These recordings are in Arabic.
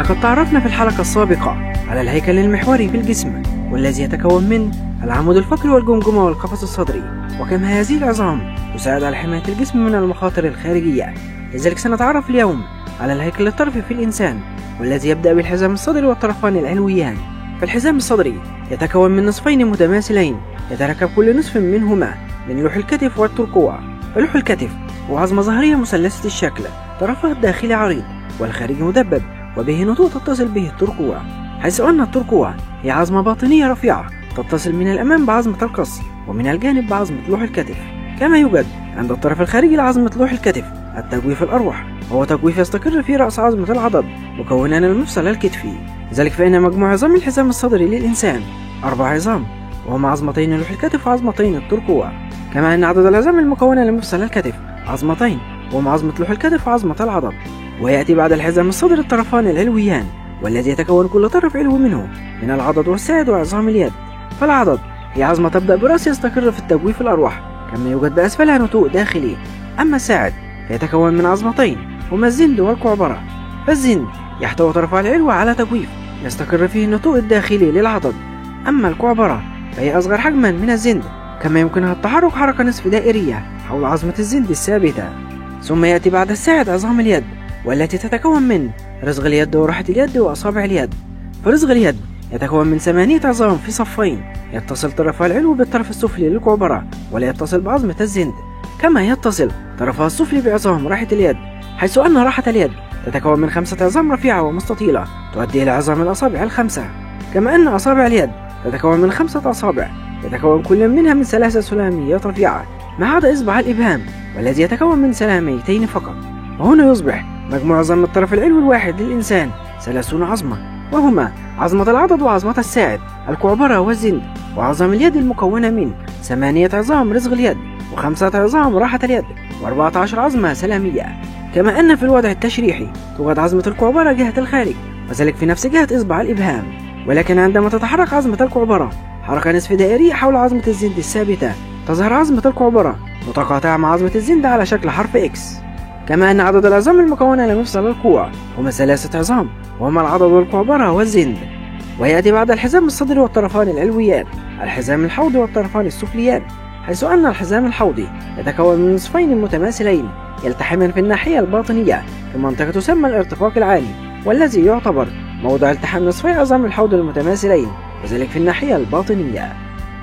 لقد تعرفنا في الحلقة السابقة على الهيكل المحوري في الجسم، والذي يتكون من العمود الفقري والجمجمة والقفص الصدري، وكم هذه العظام تساعد على حماية الجسم من المخاطر الخارجية. لذلك سنتعرف اليوم على الهيكل الطرفي في الإنسان، والذي يبدأ بالحزام الصدري والطرفان العلويان. فالحزام الصدري يتكون من نصفين متماثلين، يتركب كل نصف منهما من لوح الكتف والترقوة. فلوح الكتف هو عظمة ظهرية مثلثة الشكل، طرفها الداخلي عريض والخارجي مدبب، وبه نتوء تتصل به الترقوة، حيث أن الترقوة هي عظمة باطنية رفيعة تتصل من الأمام بعظمة القص ومن الجانب بعظمة لوح الكتف. كما يوجد عند الطرف الخارجي لعظمة لوح الكتف التجويف الأروح، وهو تجويف يستقر في رأس عظمة العضد مكونا المفصل الكتفي. لذلك فإن مجموع عظام الحزام الصدري للإنسان 4 عظام، وهما عظمتين لوح الكتف وعظمتين الترقوة. كما أن عدد العظام المكونة لمفصل الكتف 2 وهما عظمة لوح الكتف وعظمة العضد. ويأتي بعد الحزام الصدري الطرفان العلويان، والذي يتكون كل طرف علوي منه من العضد والساعد وعظام اليد. فالعضد هي عظمة تبدأ برأس يستقر في التجويف الأروح، كما يوجد بأسفلها نتوء داخلي. أما الساعد فيتكون من عظمتين هما الزند والكعبرة. فالزند يحتوي طرفها العلوي على تجويف يستقر فيه النتوء الداخلي للعضد، أما الكعبرة فهي أصغر حجما من الزند، كما يمكنها التحرك حركة نصف دائرية حول عظمة الزند الثابتة. ثم يأتي بعد الساعد عظام اليد، والتي تتكون من رزغ اليد وراحة اليد وأصابع اليد. فرزغ اليد يتكون من 8 عظام في صفين، يتصل طرفها العلوي بالطرف السفلي للكعبرة ولا يتصل بعظمة الزند، كما يتصل طرفها السفلي بعظام راحة اليد، حيث أن راحة اليد تتكون من 5 عظام رفيعة ومستطيلة تؤدي إلى عظام الأصابع ال5. كما أن أصابع اليد تتكون من 5 أصابع، يتكون كل منها من 3 سلاميات رفيعة ما عدا إصبع الإبهام، والذي يتكون من سلاميتين فقط. وهنا يصبح مجموع عظام الطرف العلوي الواحد للإنسان 30 عظمة، وهما عظمة العضد وعظمة الساعد، الكعبرة والزند، وعظام اليد المكونة من 8 عظام رزغ اليد، و5 عظام راحة اليد، و14 عظمة سلامية. كما أن في الوضع التشريحي توجد عظمة الكعبرة جهة الخارج، وذلك في نفس جهة إصبع الإبهام. ولكن عندما تتحرك عظمة الكعبرة حركة نصف دائرية حول عظمة الزند الثابتة، تظهر عظمة الكعبرة متقاطعة مع عظمة الزند على شكل حرف إكس. كما أن عدد العظام المكونة لمفصل الكوع هما 3 عظام، وهما العضد والكعبرة والزند. ويأتي بعد الحزام الصدري والطرفان العلويان الحزام الحوضي والطرفان السفليان، حيث أن الحزام الحوضي يتكون من نصفين متماثلين يلتحمان في الناحية الباطنية في منطقة تسمى الارتفاق العالي، والذي يعتبر موضع التحام نصفي عظام الحوض المتماثلين، وذلك في الناحية الباطنية.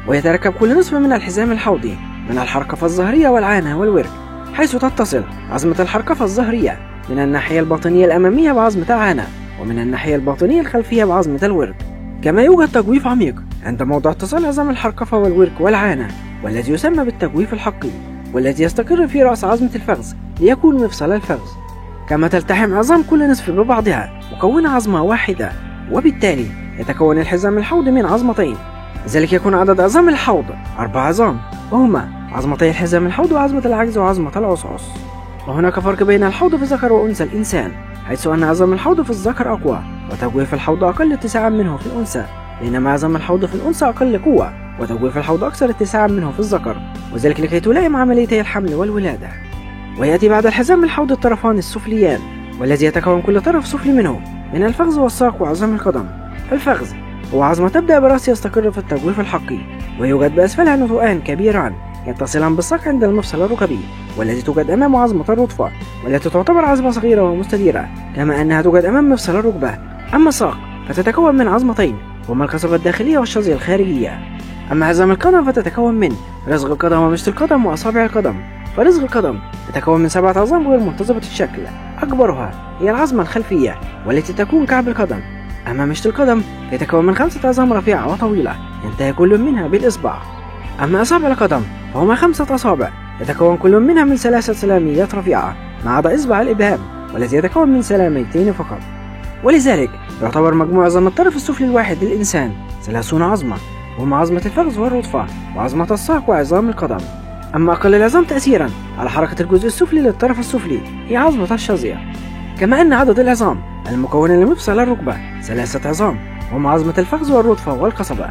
ويتركب كل نصف من الحزام الحوضي من الحرقفة الظهرية والعانة والورك، حيث تتصل عظمة الحرقفة الظهرية من الناحية الباطنية الأمامية بعظمة العانة، ومن الناحية الباطنية الخلفية بعظمة الورك. كما يوجد تجويف عميق عند موضع اتصال عظام الحرقفة والورك والعانة، والذي يسمى بالتجويف الحقي، والذي يستقر في رأس عظمة الفخذ ليكون مفصل الفخذ. كما تلتحم عظام كل نصف ببعضها مكونة عظمة واحدة، وبالتالي يتكون الحزام الحوضي من عظمتين. لذلك يكون عدد عظام الحوض 4 عظام، وهما عظمتي الحزام الحوض وعظمة العجز وعظمة العصعص. وهناك فرق بين الحوض في الذكر وأنثى الإنسان، حيث أن عظام الحوض في الذكر أقوى وتجويف الحوض أقل اتساعا منه في الأنثى، بينما عظام الحوض في الأنثى أقل قوة وتجويف الحوض أكثر اتساعا منه في الذكر، وذلك لكي تلائم عمليتي الحمل والولادة. ويأتي بعد الحزام الحوض الطرفان السفليان، والذي يتكون كل طرف سفلي منه من الفخذ والساق وعظام القدم. الفخذ هو عظمة تبدأ برأس يستقر في التجويف الحقي، ويوجد بأسفلها نتوءان كبيران يتصلان بالساق عند المفصل الركبي، والتي توجد أمامه عظمة الرضفة، والتي تعتبر عظمة صغيرة ومستديرة، كما أنها توجد أمام مفصل الركبة. أما الساق فتتكون من عظمتين هما القصبة الداخلية والشظية الخارجية. أما عظام القدم فتتكون من رزغ القدم ومشط القدم وأصابع القدم. فرزغ القدم يتكون من 7 عظام غير منتظمة الشكل، أكبرها هي العظمة الخلفية والتي تكون كعب القدم. أما مشط القدم يتكون من 5 عظام رفيعة وطويلة ينتهي كل منها بالإصبع. أما أصابع القدم فهما 5 أصابع يتكون كل منها من 3 سلاميات رفيعة ما عدا إصبع الإبهام، والذي يتكون من سلاميتين فقط. ولذلك يعتبر مجموع عظام الطرف السفلي الواحد للإنسان 30 عظمة، وهما عظمة الفخذ والرضفة وعظمة الساق وعظام القدم. أما أقل العظام تأثيرا على حركة الجزء السفلي للطرف السفلي هي عظمة الشظية. كما أن عدد العظام المكونة لمفصل الركبة 3 عظام، وهما عظمة الفخذ والرضفة والقصبة.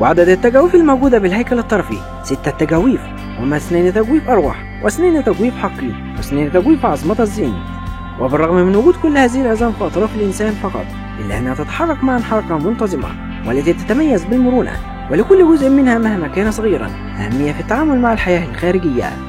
وعدد التجاويف الموجودة بالهيكل الطرفي 6 تجاويف، وهما 2 تجويف أروح و2 تجويف حقي و2 تجويف عظمة الزين. وبالرغم من وجود كل هذه العظام في أطراف الإنسان فقط، إلا أنها تتحرك معا حركة منتظمة والتي تتميز بالمرونة، ولكل جزء منها مهما كان صغيرا أهمية في التعامل مع الحياة الخارجية.